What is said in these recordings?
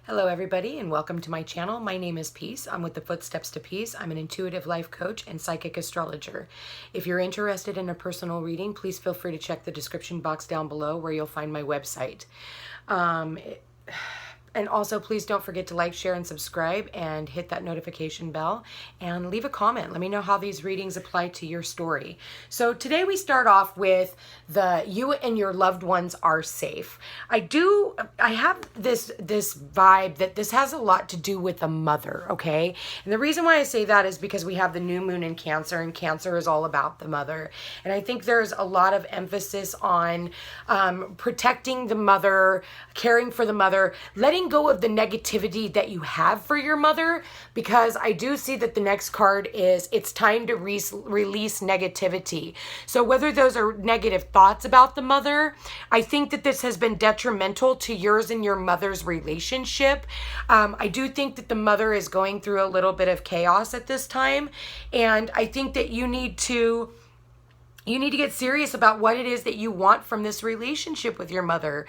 Hello everybody and welcome to my channel. My name is Peace. I'm with the Footsteps to Peace. I'm an intuitive life coach and psychic astrologer. If you're interested in a personal reading, please feel free to check the description box down below where you'll find my website. And also, please don't forget to like, share, and subscribe, and hit that notification bell, and leave a comment. Let me know how these readings apply to your story. So today we start off with you and your loved ones are safe. I have this vibe that this has a lot to do with the mother, okay? And the reason why I say that is because we have the new moon in Cancer, and Cancer is all about the mother. And I think there's a lot of emphasis on protecting the mother, caring for the mother, letting go of the negativity that you have for your mother, because I do see that the next card is it's time to release negativity. So whether those are negative thoughts about the mother, I think that this has been detrimental to yours and your mother's relationship. I do think that the mother is going through a little bit of chaos at this time, and I think that you need to get serious about what it is that you want from this relationship with your mother.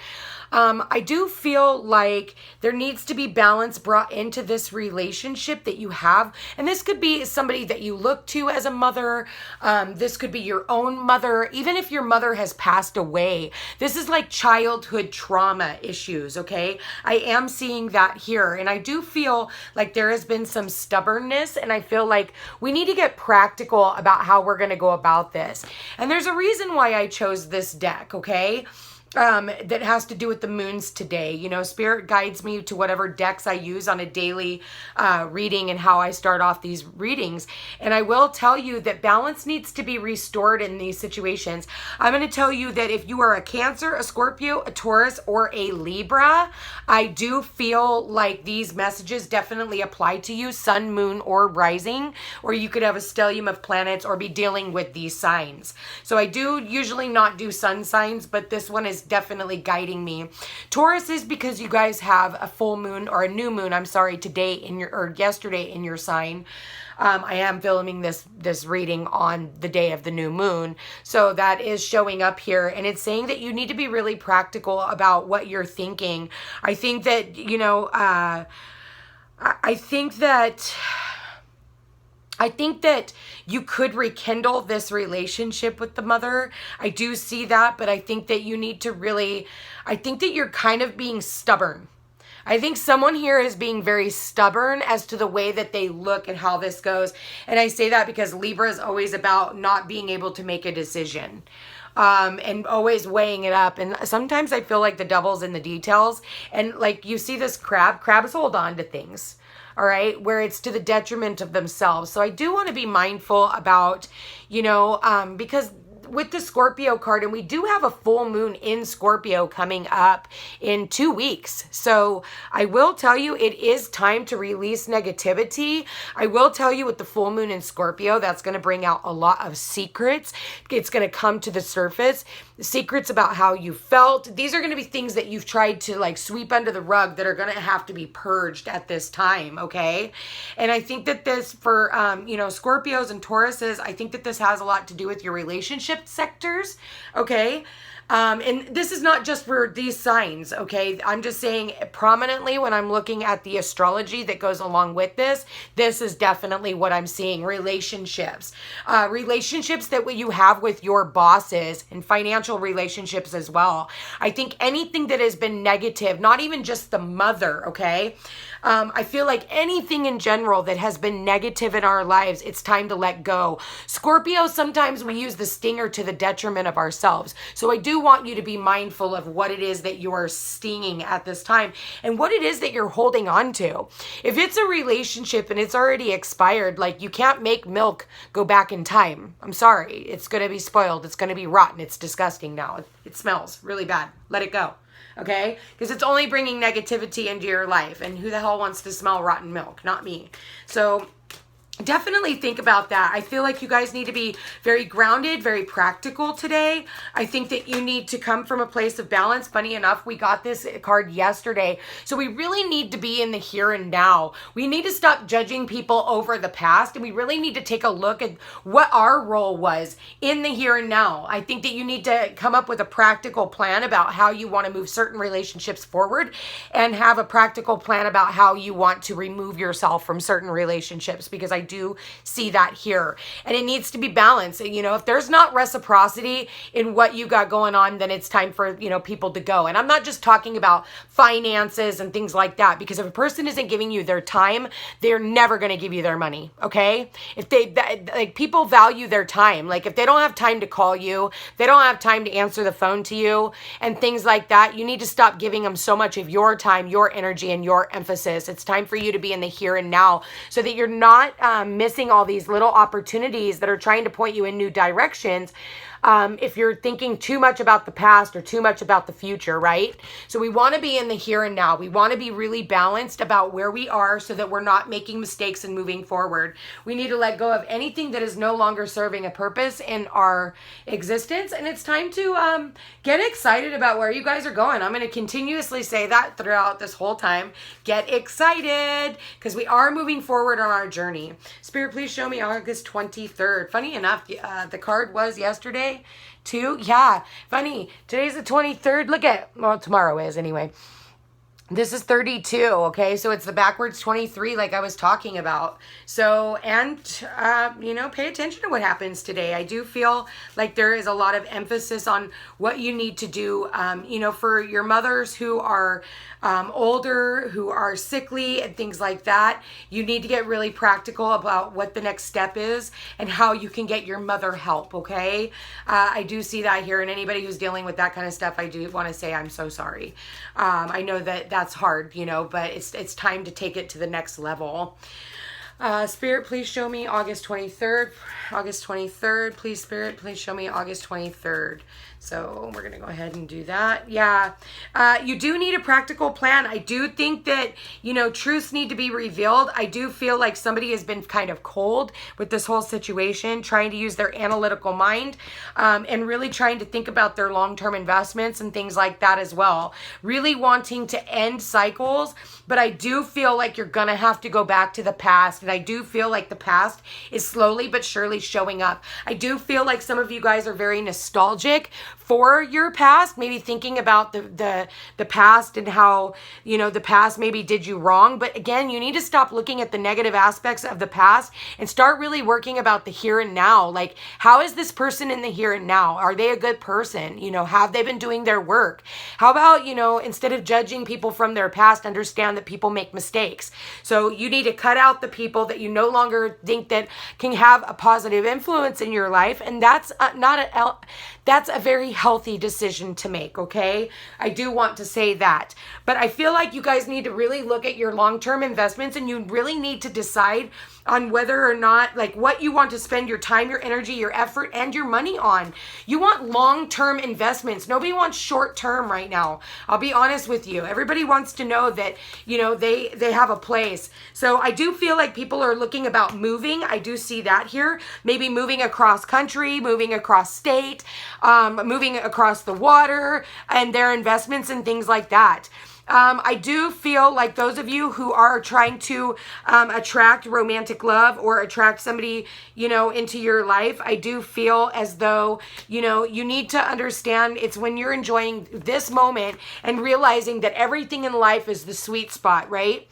I do feel like there needs to be balance brought into this relationship that you have. And this could be somebody that you look to as a mother. This could be your own mother. Even if your mother has passed away, this is like childhood trauma issues, okay? I am seeing that here. And I do feel like there has been some stubbornness, and I feel like we need to get practical about how we're going to go about this. And there's a reason why I chose this deck, okay? That has to do with the moons today. You know, Spirit guides me to whatever decks I use on a daily reading and how I start off these readings. And I will tell you that balance needs to be restored in these situations. I'm going to tell you that if you are a Cancer, a Scorpio, a Taurus, or a Libra, I do feel like these messages definitely apply to you, sun, moon, or rising, or you could have a stellium of planets or be dealing with these signs. So I do usually not do sun signs, but this one is definitely guiding me. Taurus is because you guys have a full moon, or a new moon, I'm sorry, today in your, or yesterday in your sign. I am filming this reading on the day of the new moon. So that is showing up here, and it's saying that you need to be really practical about what you're thinking. I think that, you know, I think that you could rekindle this relationship with the mother. I do see that, but I think that you need to really, I think that you're kind of being stubborn. I think someone here is being very stubborn as to the way that they look and how this goes. And I say that because Libra is always about not being able to make a decision. And always weighing it up. And sometimes I feel like the devil's in the details. And like you see this crabs hold on to things. All right, where it's to the detriment of themselves. So I do want to be mindful about, you know, because with the Scorpio card, and we do have a full moon in Scorpio coming up in 2 weeks. So I will tell you, it is time to release negativity. I will tell you with the full moon in Scorpio, that's going to bring out a lot of secrets. It's going to come to the surface. Secrets about how you felt. These are going to be things that you've tried to like sweep under the rug that are going to have to be purged at this time, okay? And I think that this for, you know, Scorpios and Tauruses, I think that this has a lot to do with your relationship sectors, okay? And this is not just for these signs, okay? I'm just saying prominently when I'm looking at the astrology that goes along with this, this is definitely what I'm seeing. Relationships. Relationships that you have with your bosses, and financial relationships as well. I think anything that has been negative, not even just the mother, okay? I feel like anything in general that has been negative in our lives, it's time to let go. Scorpio, sometimes we use the stinger to the detriment of ourselves. So I do want you to be mindful of what it is that you are stinging at this time and what it is that you're holding on to. If it's a relationship and it's already expired, like you can't make milk go back in time. I'm sorry. It's going to be spoiled. It's going to be rotten. It's disgusting now. It smells really bad. Let it go. Okay? Because it's only bringing negativity into your life. And who the hell wants to smell rotten milk? Not me. So definitely think about that. I feel like you guys need to be very grounded, very practical today. I think that you need to come from a place of balance. Funny enough, we got this card yesterday. So we really need to be in the here and now. We need to stop judging people over the past, and we really need to take a look at what our role was in the here and now. I think that you need to come up with a practical plan about how you want to move certain relationships forward, and have a practical plan about how you want to remove yourself from certain relationships, because I do see that here. And it needs to be balanced. You know, if there's not reciprocity in what you got going on, then it's time for, you know, people to go. And I'm not just talking about finances and things like that, because if a person isn't giving you their time, they're never going to give you their money. Okay. If they, like, people value their time. Like, if they don't have time to call you, they don't have time to answer the phone to you and things like that, you need to stop giving them so much of your time, your energy, and your emphasis. It's time for you to be in the here and now, so that you're not missing all these little opportunities that are trying to point you in new directions. If you're thinking too much about the past or too much about the future, right? So we want to be in the here and now. We want to be really balanced about where we are, so that we're not making mistakes and moving forward. We need to let go of anything that is no longer serving a purpose in our existence. And it's time to get excited about where you guys are going. I'm going to continuously say that throughout this whole time. Get excited, because we are moving forward on our journey. Spirit, please show me August 23rd. Funny enough, the card was yesterday too. Yeah, funny. Today's the 23rd. Look at, well, tomorrow is anyway. This is 32, okay? So it's the backwards 23 like I was talking about. So, and, you know, pay attention to what happens today. I do feel like there is a lot of emphasis on what you need to do, you know, for your mothers who are older, who are sickly and things like that. You need to get really practical about what the next step is and how you can get your mother help, okay? I do see that here, and anybody who's dealing with that kind of stuff, I do want to say I'm so sorry. I know that that's hard, you know, but it's time to take it to the next level. Spirit, please show me August 23rd. August 23rd. Please, Spirit, please show me August 23rd. So we're going to go ahead and do that. Yeah. You do need a practical plan. I do think that, you know, truths need to be revealed. I do feel like somebody has been kind of cold with this whole situation, trying to use their analytical mind, and really trying to think about their long-term investments and things like that as well. Really wanting to end cycles, but I do feel like you're going to have to go back to the past. And I do feel like the past is slowly but surely showing up. I do feel like some of you guys are very nostalgic for your past, maybe thinking about the past and how, you know, the past maybe did you wrong. But again, you need to stop looking at the negative aspects of the past and start really working about the here and now. Like, how is this person in the here and now? Are they a good person? You know, have they been doing their work? How about, you know, instead of judging people from their past, understand that people make mistakes. So you need to cut out the people that you no longer think that can have a positive influence in your life. And that's that's a very healthy decision to make, okay? I do want to say that. But I feel like you guys need to really look at your long-term investments, and you really need to decide on whether or not, like, what you want to spend your time, your energy, your effort, and your money on. You want long-term investments. Nobody wants short-term right now. I'll be honest with you. Everybody wants to know that, you know, they have a place. So I do feel like people are looking about moving. I do see that here. Maybe moving across country, moving across state, moving across the water, and their investments and things like that. I do feel like those of you who are trying to attract romantic love or attract somebody, you know, into your life, I do feel as though, you know, you need to understand it's when you're enjoying this moment and realizing that everything in life is the sweet spot, right?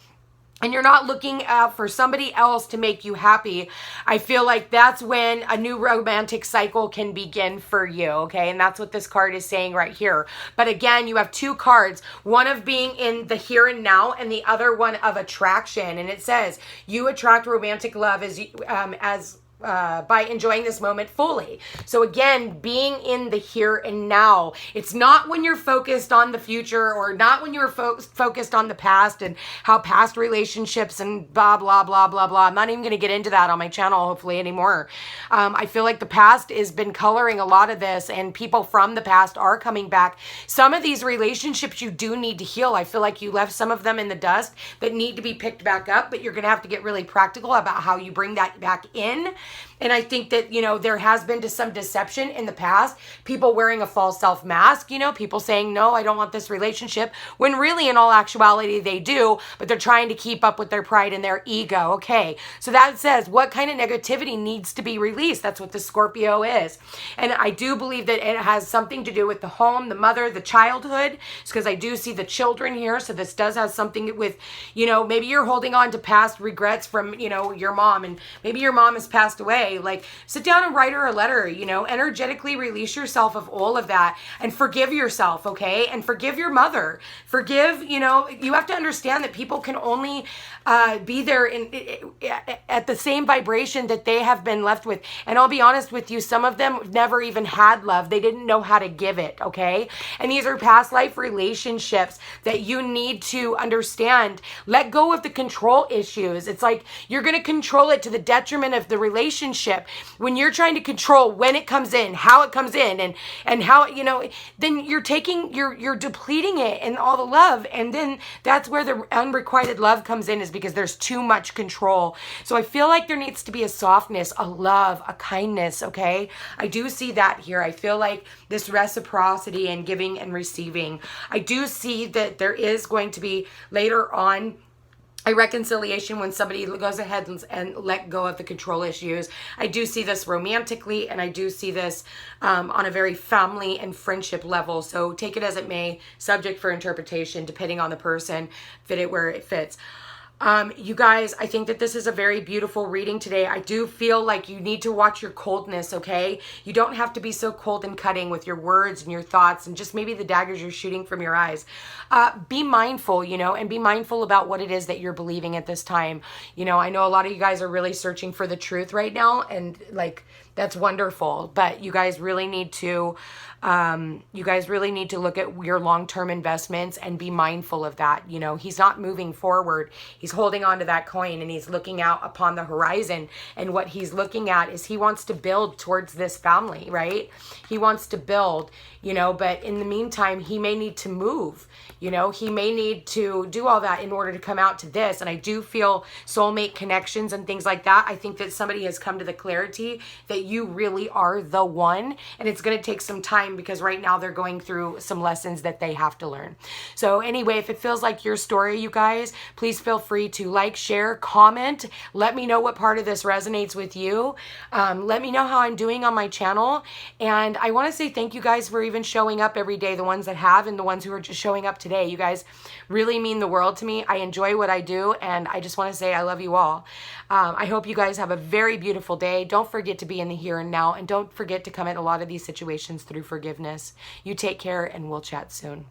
And you're not looking out for somebody else to make you happy. I feel like that's when a new romantic cycle can begin for you, okay? And that's what this card is saying right here. But again, you have two cards, one of being in the here and now and the other one of attraction. And it says, you attract romantic love as by enjoying this moment fully. So again, being in the here and now. It's not when you're focused on the future, or not when you're focused on the past and how past relationships and blah, blah, blah, blah, blah. I'm not even going to get into that on my channel, hopefully, anymore. I feel like the past has been coloring a lot of this, and people from the past are coming back. Some of these relationships you do need to heal. I feel like you left some of them in the dust that need to be picked back up, but you're going to have to get really practical about how you bring that back in. And I think that, you know, there has been some deception in the past, people wearing a false self mask, you know, people saying, no, I don't want this relationship, when really in all actuality they do, but they're trying to keep up with their pride and their ego. Okay, so that says what kind of negativity needs to be released. That's what the Scorpio is. And I do believe that it has something to do with the home, the mother, the childhood. It's because I do see the children here. So this does have something with, you know, maybe you're holding on to past regrets from, you know, your mom, and maybe your mom has passed away. Like, sit down and write her a letter, you know, energetically release yourself of all of that and forgive yourself, okay? And forgive your mother. Forgive, you know, you have to understand that people can only be there at the same vibration that they have been left with. And I'll be honest with you, some of them never even had love. They didn't know how to give it, okay? And these are past life relationships that you need to understand. Let go of the control issues. It's like you're going to control it to the detriment of the relationship. When you're trying to control when it comes in, how it comes in, and how, you know, then you're depleting it and all the love. And then that's where the unrequited love comes in, is because there's too much control. So I feel like there needs to be a softness, a love, a kindness, okay? I do see that here. I feel like this reciprocity and giving and receiving. I do see that there is going to be later on a reconciliation when somebody goes ahead and let go of the control issues. I do see this romantically, and I do see this on a very family and friendship level. So take it as it may, subject for interpretation, depending on the person, fit it where it fits. You guys, I think that this is a very beautiful reading today. I do feel like you need to watch your coldness, okay? You don't have to be so cold and cutting with your words and your thoughts and just maybe the daggers you're shooting from your eyes. Be mindful, you know, and be mindful about what it is that you're believing at this time. You know, I know a lot of you guys are really searching for the truth right now, and like, that's wonderful, but you guys really need to look at your long-term investments and be mindful of that. You know, he's not moving forward. He's holding on to that coin, and he's looking out upon the horizon. And what he's looking at is he wants to build towards this family, right? He wants to build, you know, but in the meantime, he may need to move. You know, he may need to do all that in order to come out to this. And I do feel soulmate connections and things like that. I think that somebody has come to the clarity that you really are the one. And it's going to take some time, because right now they're going through some lessons that they have to learn. So anyway, if it feels like your story, you guys, please feel free to like, share, comment. Let me know what part of this resonates with you. Let me know how I'm doing on my channel. And I want to say thank you guys for even showing up every day, the ones that have and the ones who are just showing up today. You guys really mean the world to me. I enjoy what I do, and I just want to say I love you all. I hope you guys have a very beautiful day. Don't forget to be in the here and now, and don't forget to come at a lot of these situations through forgiveness. You take care, and we'll chat soon.